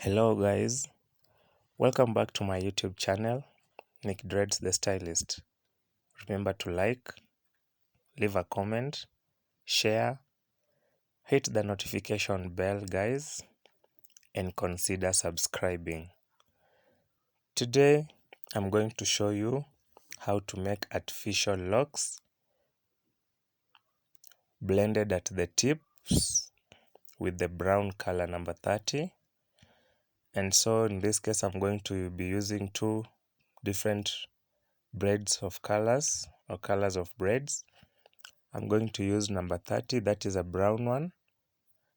Hello guys, welcome back to my YouTube channel, Nick Dreads the Stylist. Remember to like, leave a comment, share, hit the notification bell guys, and consider subscribing. Today I'm going to show you how to make artificial locks blended at the tips with the brown color number 30. And so in this case I'm going to be using two different braids of colors or colors of braids. I'm going to use number 30, that is a brown one,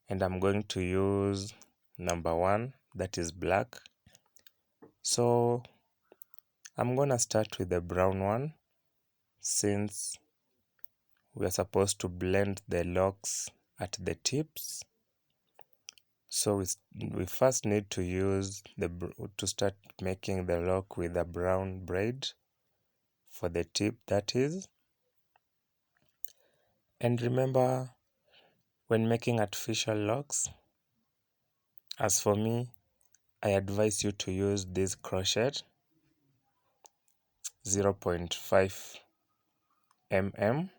and I'm going to use number 1, that is black. So I'm gonna start with the brown one since we are supposed to blend the locks at the tips. So we first need to use to start making the lock with a brown braid for the tip, that is. And remember, when making artificial locks, as for me, I advise you to use this crochet 0.5 mm,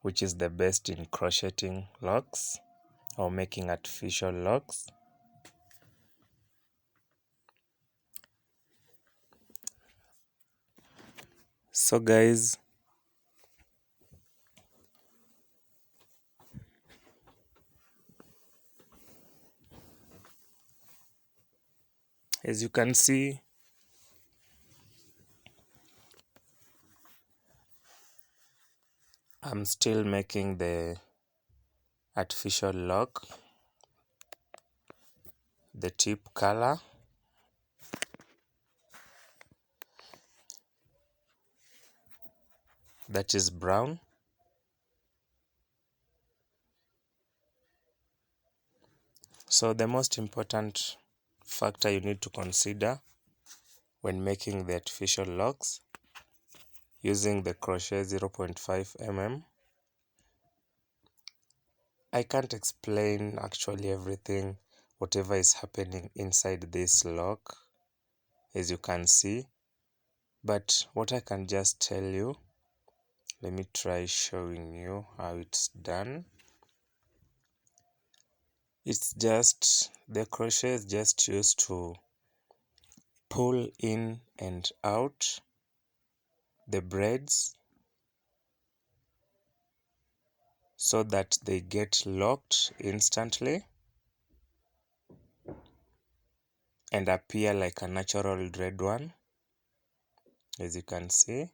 which is the best in crocheting locks or making artificial locks. So guys, as you can see, I'm still making the artificial lock, the tip color. That is brown. So the most important factor you need to consider when making the artificial locks using the crochet 0.5 mm. I can't explain actually everything, whatever is happening inside this lock, as you can see. But what I can just tell you, let me try showing you how it's done. It's just, the crochet is just used to pull in and out the braids so that they get locked instantly and appear like a natural dread one, as you can see.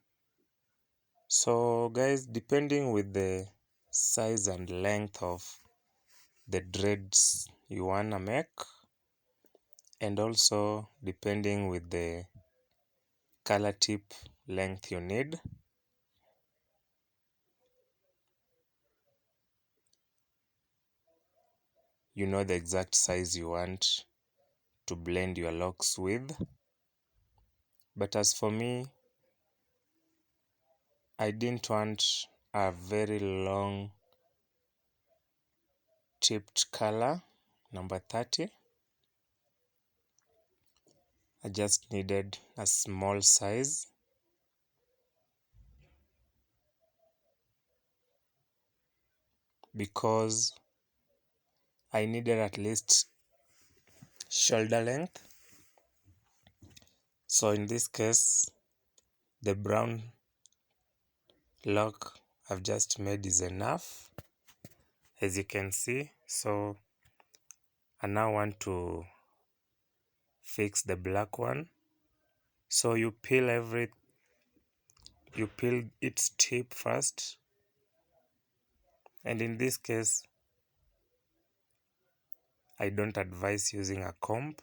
So guys, depending with the size and length of the dreads you wanna make, and also depending with the color tip length you need, you know the exact size you want to blend your locks with. But as for me, I didn't want a very long tipped color number 30. I just needed a small size, because I needed at least shoulder length. So in this case, the brown lock I've just made is enough, as you can see. So I now want to fix the black one. So you peel its tip first, and in this case I don't advise using a comb,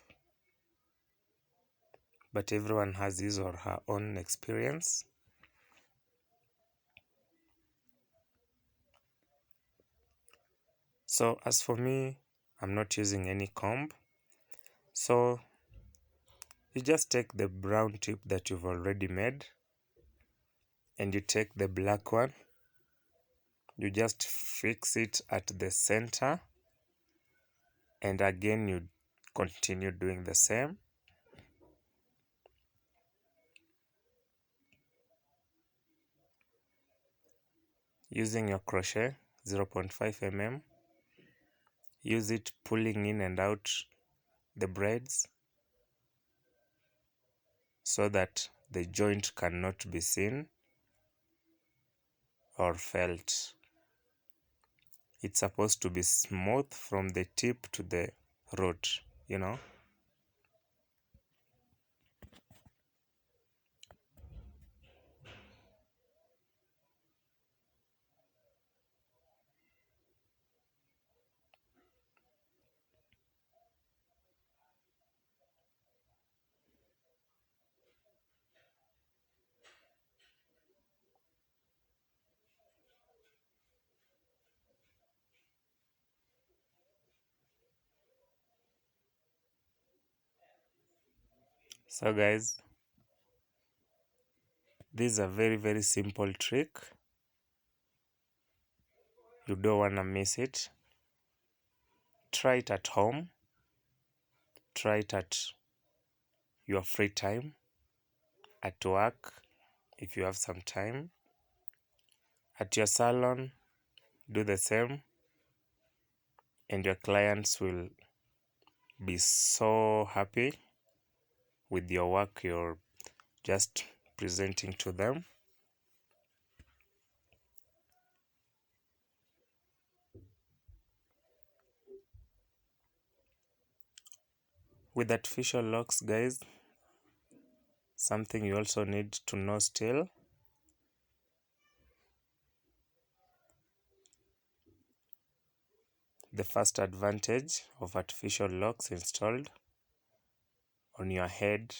but everyone has his or her own experience. So as for me, I'm not using any comb. So you just take the brown tip that you've already made and you take the black one. You just fix it at the center and again you continue doing the same. Using your crochet 0.5 mm, use it pulling in and out the braids so that the joint cannot be seen or felt. It's supposed to be smooth from the tip to the root, you know. So guys, this is a very simple trick. You don't want to miss it. Try it at home. Try it at your free time, at work if you have some time, at your salon. Do the same, and your clients will be so happy with your work you're just presenting to them. With artificial locks, guys, something you also need to know still: the first advantage of artificial locks installed on your head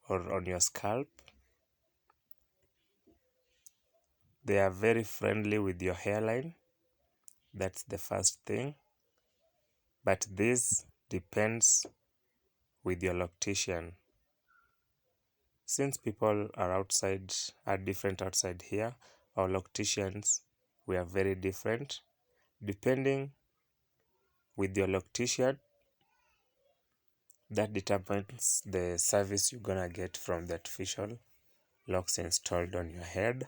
or on your scalp, they are very friendly with your hairline. That's the first thing. But this depends with your loctician. Since people are different outside here, our locticians, we are very different. Depending with your loctician, that determines the service you're gonna get from the artificial locks installed on your head.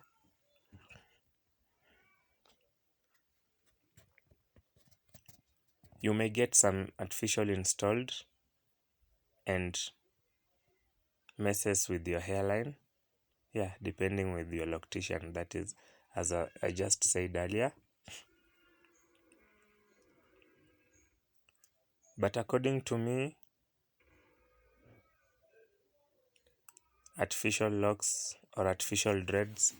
You may get some artificial installed and messes with your hairline. Yeah, depending with your loctician. That is, as I just said earlier. But according to me, artificial locks or artificial dreads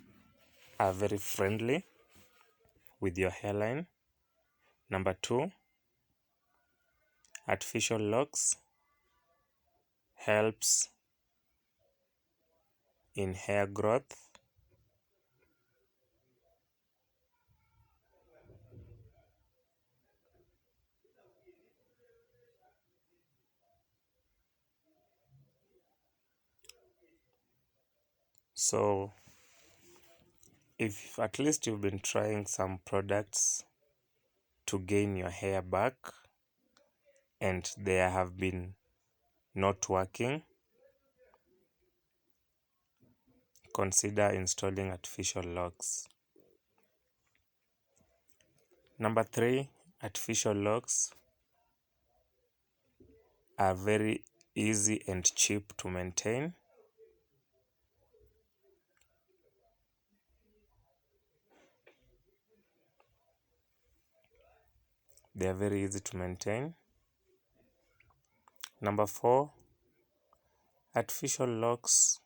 are very friendly with your hairline. Number two, artificial locks helps in hair growth. So if at least you've been trying some products to gain your hair back and they have been not working, consider installing artificial locks. Number three, artificial locks are very easy and cheap to maintain. They are very easy to maintain. Number four, artificial locks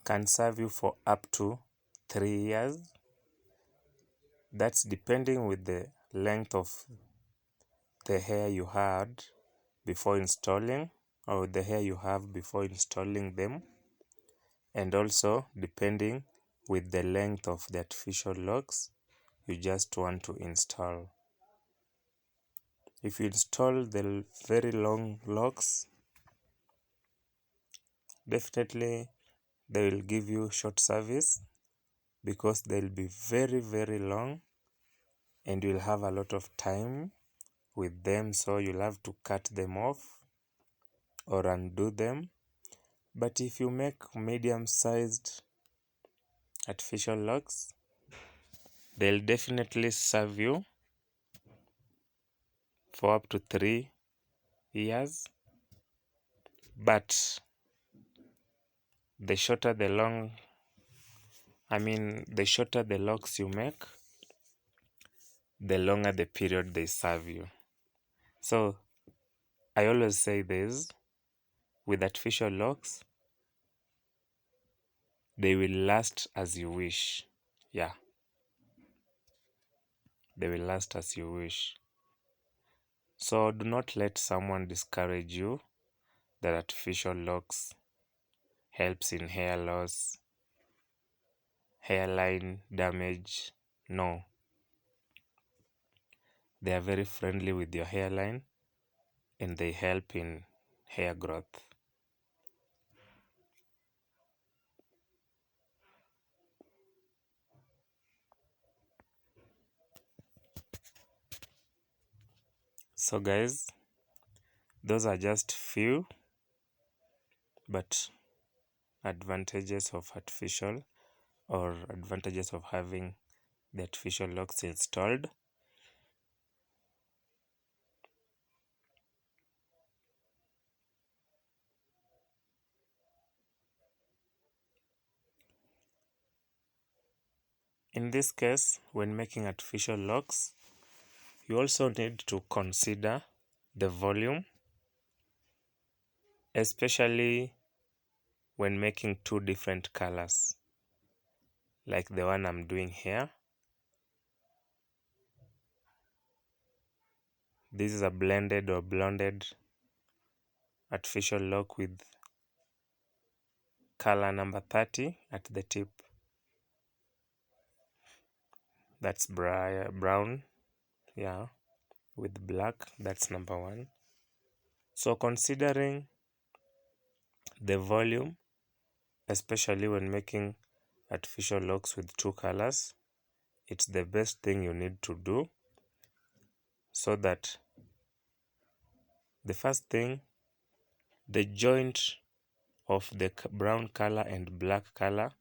can serve you for up to 3 years. That's depending with the length of the hair you had before installing, or the hair you have before installing them, and also depending with the length of the artificial locks you just want to install. If you install the very long locks, definitely they will give you short service because they'll be very, very long and you'll have a lot of time with them, so you'll have to cut them off or undo them. But if you make medium-sized artificial locks, they'll definitely serve you for up to 3 years. But the shorter the locks you make, the longer the period they serve you. So I always say this, with artificial locks, they will last as you wish. Yeah, they will last as you wish. So do not let someone discourage you that artificial locks helps in hair loss, hairline damage. No, they are very friendly with your hairline and they help in hair growth. So guys, those are just few but advantages of advantages of having the artificial locks installed. In this case, when making artificial locks, you also need to consider the volume, especially when making 2 different colors, like the one I'm doing here. This is a blended or blonded artificial lock with color number 30 at the tip. That's brown, yeah, with black. That's number 1. So considering the volume, especially when making artificial locks with 2 colors, it's the best thing you need to do, so that the first thing, the joint of the brown color and black color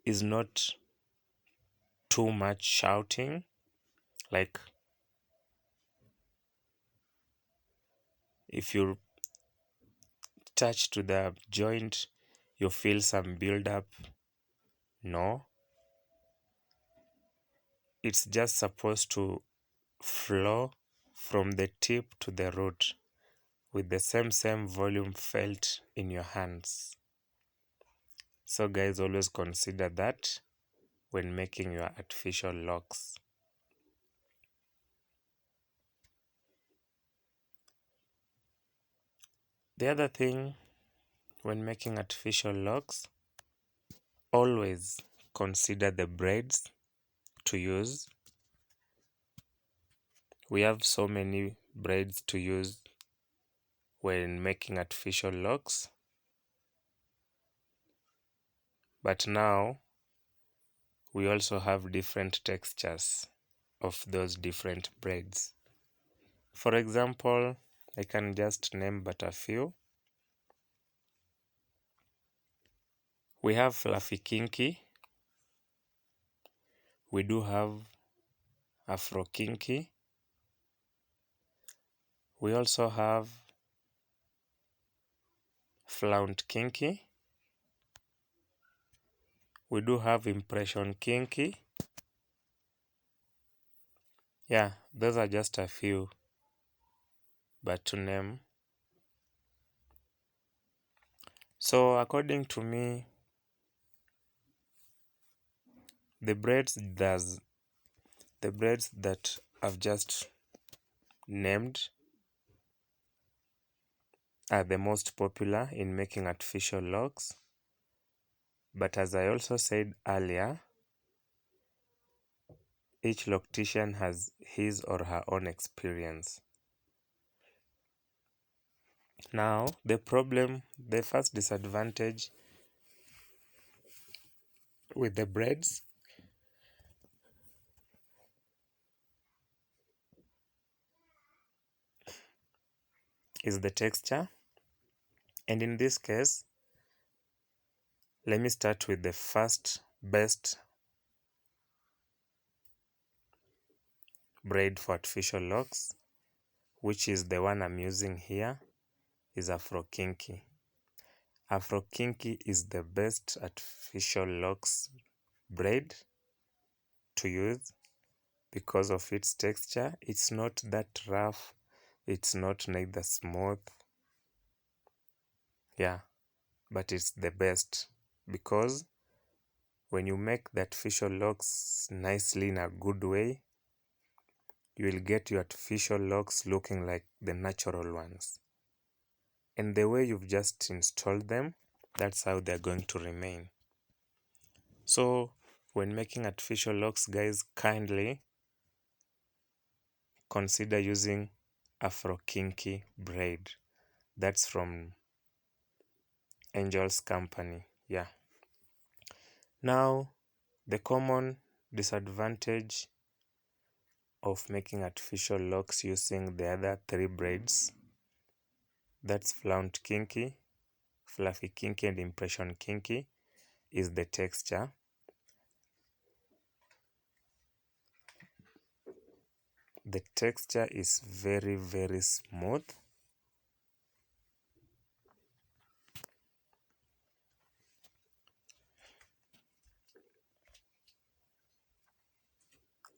is not too much shouting. Like if you touch to the joint, you feel some build up. No, it's just supposed to flow from the tip to the root with the same volume felt in your hands. So guys, always consider that when making your artificial locks. The other thing, when making artificial locks, always consider the braids to use. We have so many braids to use when making artificial locks, but now we also have different textures of those different braids. For example, I can just name but a few. We have fluffy kinky, we do have afro kinky, we also have flaunt kinky, we do have impression kinky. Yeah, those are just a few but to name. So according to me, the braids that I've just named are the most popular in making artificial locks. But as I also said earlier, each loctician has his or her own experience. Now, the first disadvantage with the braids. Is the texture, and in this case, let me start with the first best braid for artificial locks, which is the one I'm using here, is Afro Kinky. Afro Kinky is the best artificial locks braid to use because of its texture. It's not that rough, it's not neither smooth, yeah, but it's the best because when you make the artificial locks nicely in a good way, you will get your artificial locks looking like the natural ones. And the way you've just installed them, that's how they're going to remain. So when making artificial locks, guys, kindly consider using Afro Kinky braid. That's from Angel's company. Yeah. Now, the common disadvantage of making artificial locks using the other three braids, that's Flaunt Kinky, Fluffy Kinky, and Impression Kinky, is the texture. The texture is very, very smooth.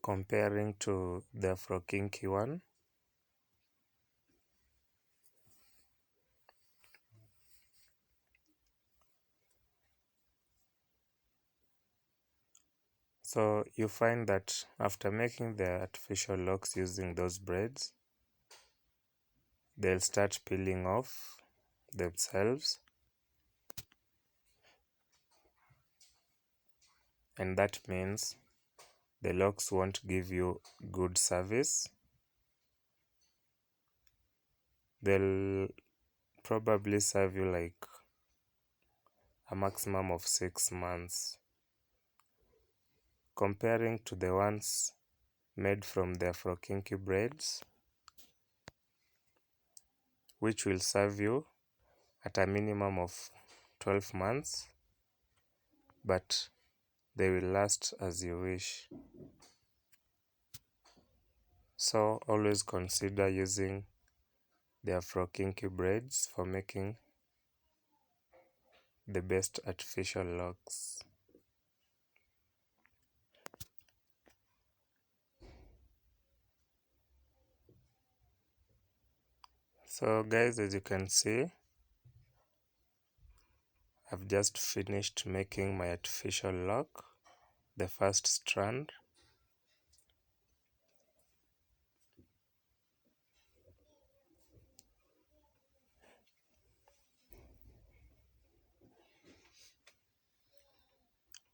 Comparing to the Afro Kinky one. So you find that after making the artificial locks using those braids, they'll start peeling off themselves, and that means the locks won't give you good service. They'll probably serve you like a maximum of 6 months, comparing to the ones made from the Afro Kinky braids, which will serve you at a minimum of 12 months, but they will last as you wish. So always consider using the Afro Kinky braids for making the best artificial locks. So guys, as you can see, I've just finished making my artificial lock, the first strand.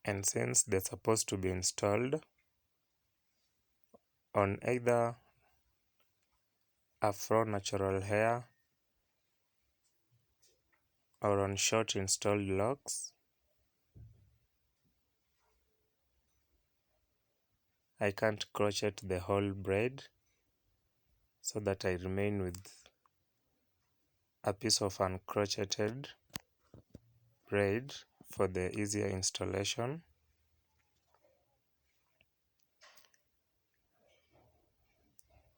And since they're supposed to be installed on either Afro natural hair or on short installed locks, I can't crochet the whole braid, so that I remain with a piece of uncrocheted braid for the easier installation.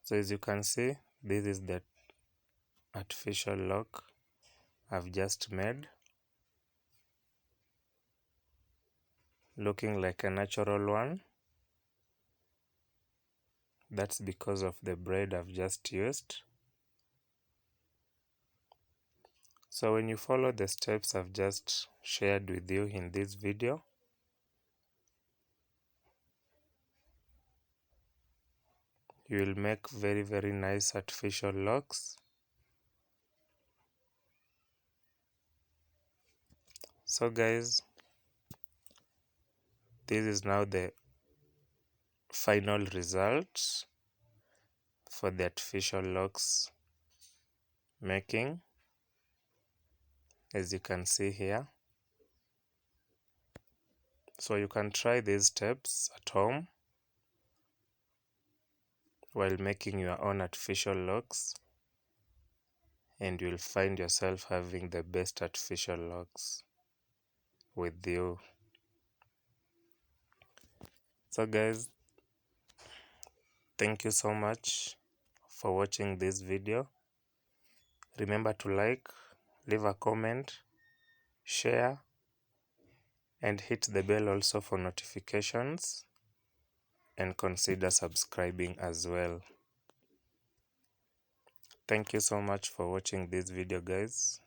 So as you can see, this is the artificial lock I've just made, looking like a natural one. That's because of the braid I've just used. So when you follow the steps I've just shared with you in this video, you will make very, very nice artificial locks. So guys, this is now the final result for the artificial locks making. As you can see here, So you can try these steps at home while making your own artificial locks, and you'll find yourself having the best artificial locks with you. So guys, thank you so much for watching this video. Remember to like, leave a comment, share, and hit the bell also for notifications, and consider subscribing as well. Thank you so much for watching this video, guys.